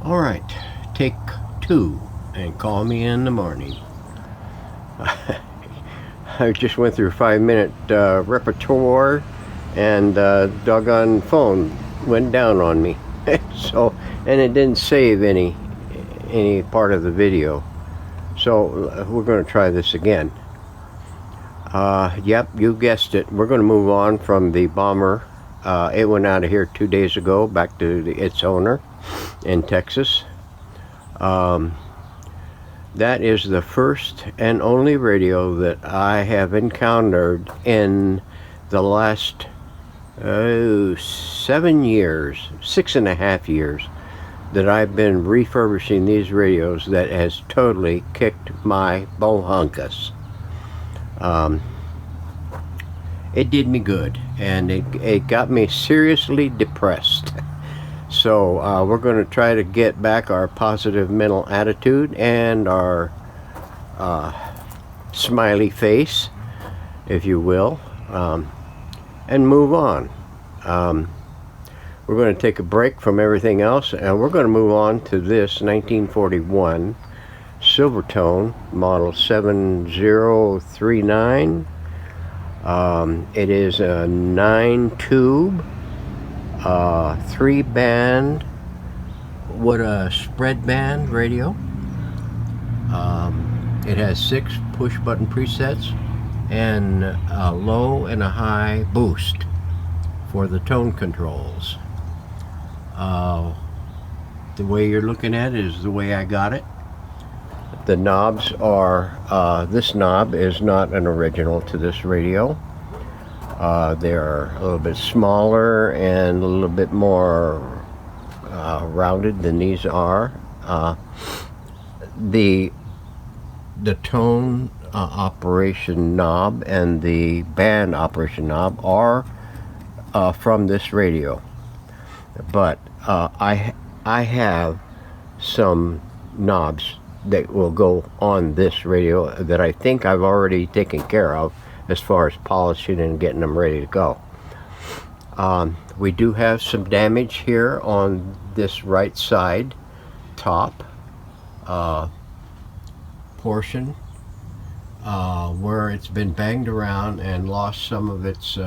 All right, take two and call me in the morning. I just went through a 5-minute repertoire, and doggone phone went down on me. So, and it didn't save any part of the video. So we're going to try this again. Yep, you guessed it. We're going to move on from the bomber. It went out of here 2 days ago, back to its owner in Texas. That is the first and only radio that I have encountered in the last 7 years, 6.5 years, that I've been refurbishing these radios, that has totally kicked my bohunkus. It did me good, and it got me seriously depressed. So we're going to try to get back our positive mental attitude and our smiley face, if you will, and move on. We're going to take a break from everything else, and we're going to move on to this 1941 Silvertone model 7039. It is a 9-tube, 3-band, what a spread band radio. It has 6 push button presets and a low and a high boost for the tone controls. The way you're looking at it is the way I got it. The knobs are, this knob is not an original to this radio. They're a little bit smaller and a little bit more rounded than these are. The tone operation knob and the band operation knob are from this radio, but I have some knobs that will go on this radio that I think I've already taken care of as far as polishing and getting them ready to go. We do have some damage here on this right side top portion where it's been banged around and lost some of its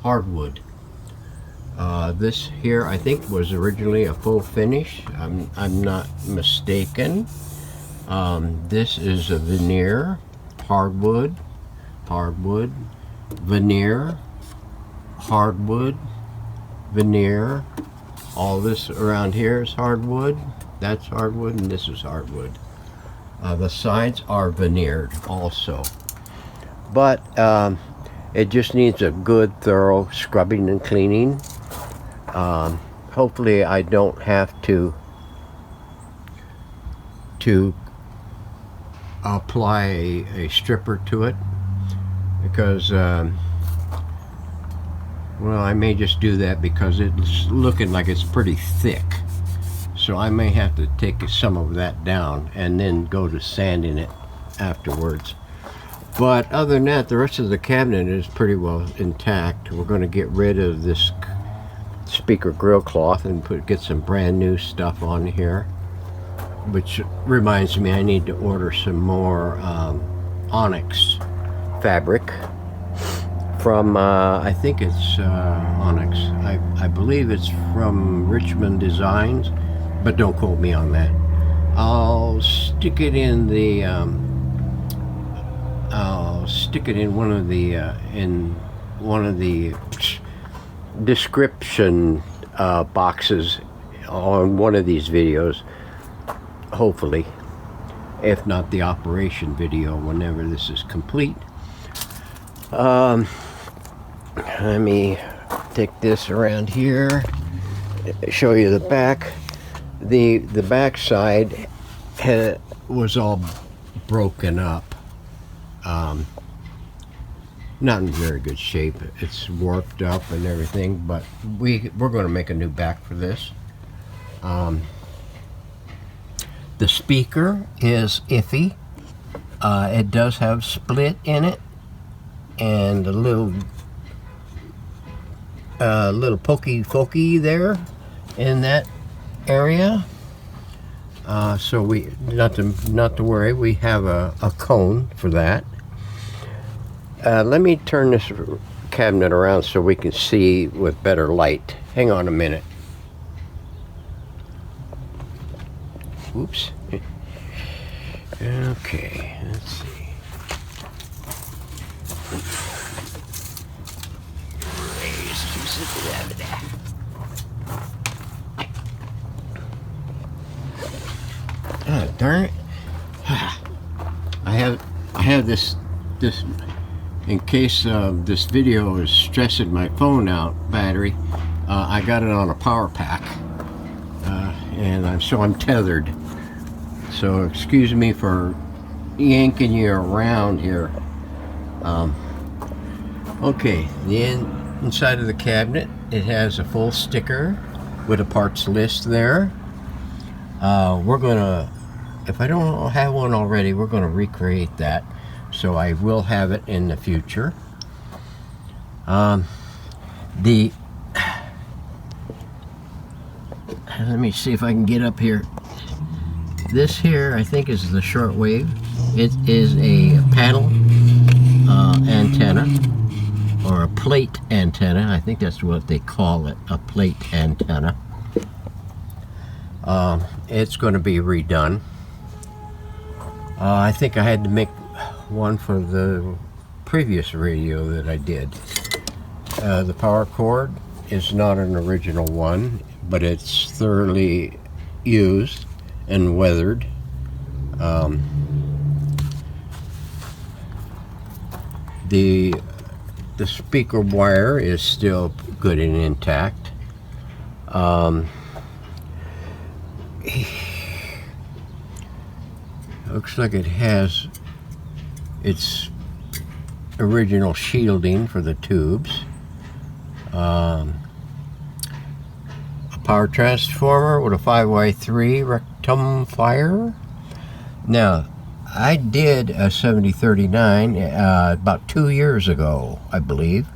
hardwood. This here I think was originally a full finish. I'm not mistaken. This is a veneer, hardwood, veneer, hardwood, veneer. All this around here is hardwood. That's hardwood, and this is hardwood. The sides are veneered also, but it just needs a good thorough scrubbing and cleaning. Hopefully I don't have to apply a stripper to it, because well, I may just do that because it's looking like it's pretty thick, so I may have to take some of that down and then go to sanding it afterwards. But other than that, the rest of the cabinet is pretty well intact. We're going to get rid of this speaker grill cloth and get some brand new stuff on here, which reminds me I need to order some more onyx fabric from I think it's onyx. I believe it's from Richmond Designs, but don't quote me on that. I'll stick it in the one of the description boxes on one of these videos, hopefully, if not the operation video whenever this is complete. Let me take this around here, show you the back. The back side was all broken up, not in very good shape. It's warped up and everything, but we're going to make a new back for this. The speaker is iffy. It does have split in it and a little pokey there in that area. So we not to worry. We have a cone for that. Let me turn this cabinet around so we can see with better light. Hang on a minute. Oops. Okay, let's see. Oh, darn it. I have this in case this video is stressing my phone out battery. I got it on a power pack, and I'm tethered. So excuse me for yanking you around here. Okay, the inside of the cabinet, it has a full sticker with a parts list there. We're gonna, if I don't have one already, we're gonna recreate that. So I will have it in the future. Let me see if I can get up here. This here, I think, is the shortwave. It is a panel antenna, or a plate antenna. I think that's what they call it, a plate antenna. It's going to be redone. I think I had to make one for the previous radio that I did. The power cord is not an original one, but it's thoroughly used and weathered. The speaker wire is still good and intact. Looks like it has its original shielding for the tubes. A power transformer with a 5Y3 rectifier. Now, I did a 7039 about 2 years ago, I believe,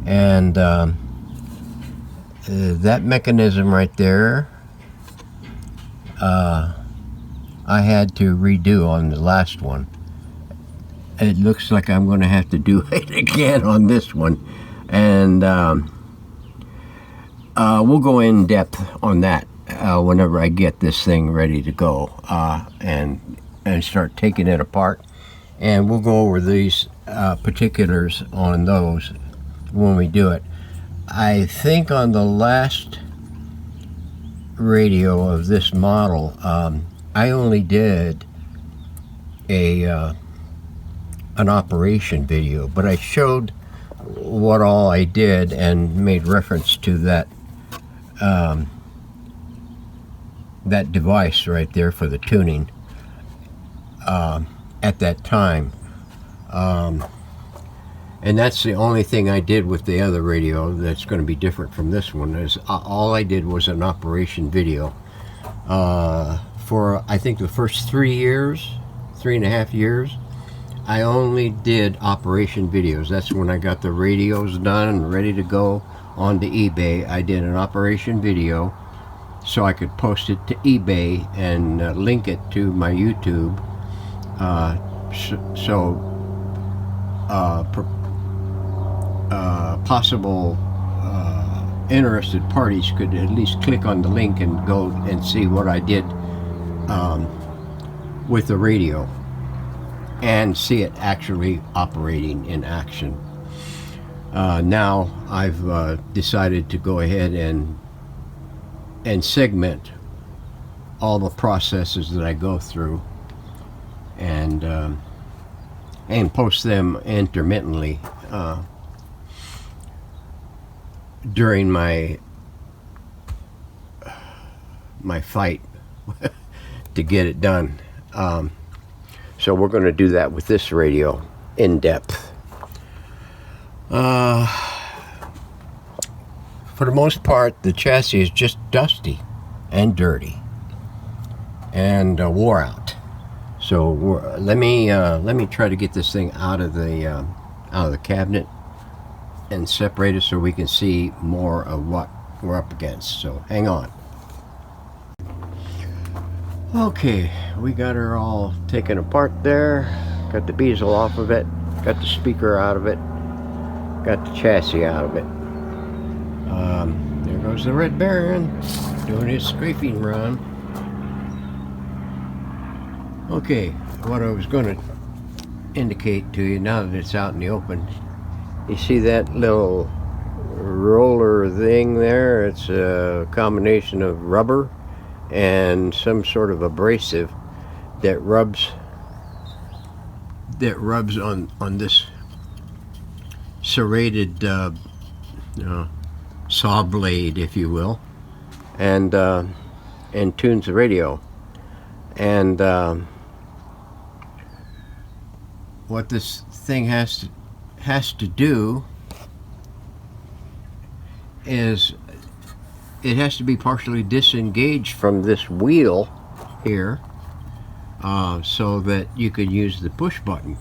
and that mechanism right there, I had to redo on the last one. It looks like I'm going to have to do it again on this one, and we'll go in depth on that whenever I get this thing ready to go, and start taking it apart, and we'll go over these particulars on those when we do it. I think on the last radio of this model, I only did an operation video, but I showed what all I did and made reference to that that device right there for the tuning at that time. And that's the only thing I did with the other radio that's going to be different from this one. Is all I did was an operation video. For I think the first 3.5 years, I only did operation videos. That's when I got the radios done and ready to go onto eBay. I did an operation video so I could post it to eBay and link it to my YouTube. Possible interested parties could at least click on the link and go and see what I did with the radio and see it actually operating in action. Now I've decided to go ahead and segment all the processes that I go through and post them intermittently during my fight to get it done. So we're going to do that with this radio in depth. For the most part, the chassis is just dusty and dirty and wore out. So let me try to get this thing out of the cabinet and separate it so we can see more of what we're up against. So hang on. Okay, we got her all taken apart there. Got the bezel off of it. Got the speaker out of it. Got the chassis out of it. There goes the Red Baron doing his scraping run. Okay, what I was going to indicate to you now that it's out in the open, you see that little roller thing there? It's a combination of rubber and some sort of abrasive that rubs on this serrated saw blade, if you will, and tunes the radio. And what this thing has to do is it has to be partially disengaged from this wheel here, so that you could use the push button.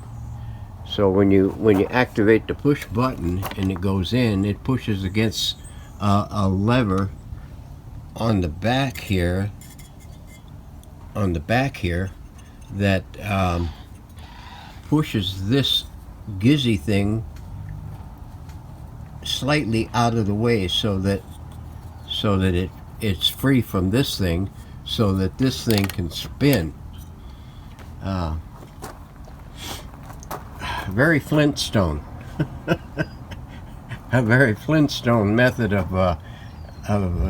So when you activate the push button and it goes in, it pushes against a lever on the back here. That pushes this gizzy thing slightly out of the way, so that it's free from this thing, so that this thing can spin. Very Flintstone. A very Flintstone method of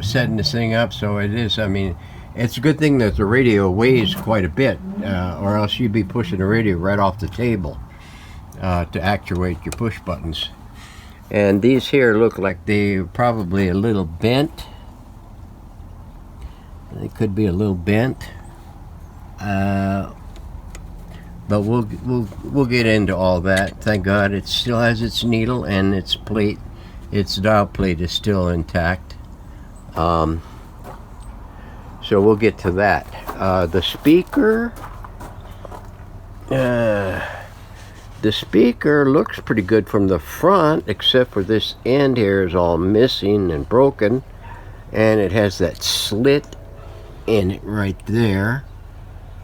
setting this thing up. So it is, I mean, it's a good thing that the radio weighs quite a bit, or else you'd be pushing the radio right off the table to actuate your push buttons. And these here look like they're probably a little bent. They could be a little bent, but we'll get into all that. Thank God it still has its needle, and its plate, its dial plate is still intact. So we'll get to that. The speaker looks pretty good from the front, except for this end here is all missing and broken, and it has that slit in it right there.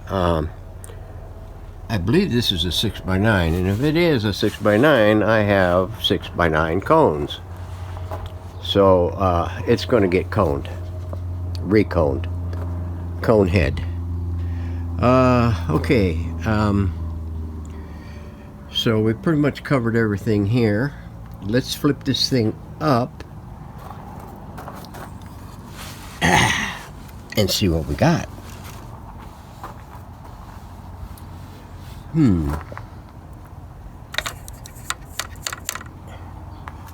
I believe this is a 6x9, and if it is a 6x9, I have 6x9 cones. So it's going to get coned, reconed, cone head. Okay, so we pretty much covered everything here. Let's flip this thing up and see what we got.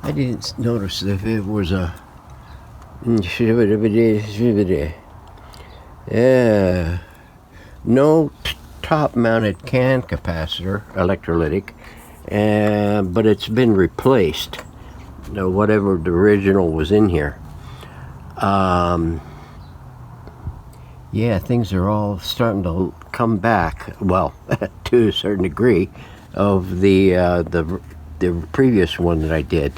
I didn't notice if it was a no top-mounted can capacitor, electrolytic, but it's been replaced. Whatever the original was in here. Yeah, things are all starting to come back. Well, to a certain degree, of the previous one that I did.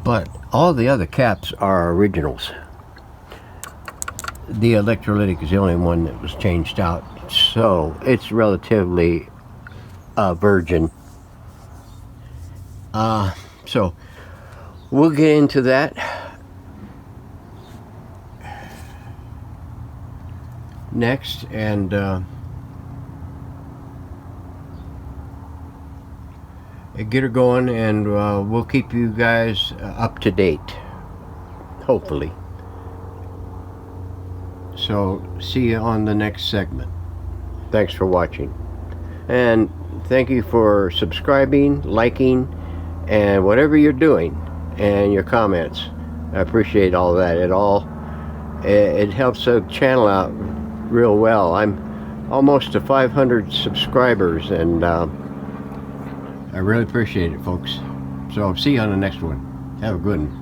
But all the other caps are originals. The electrolytic is the only one that was changed out, so it's relatively virgin. So we'll get into that next, and get her going, and we'll keep you guys up to date, hopefully. So see you on the next segment. Thanks for watching, and thank you for subscribing, liking, and whatever you're doing, and your comments. I appreciate all that. It helps the channel out real well. I'm almost to 500 subscribers, and I really appreciate it, folks. So see you on the next one. Have a good one.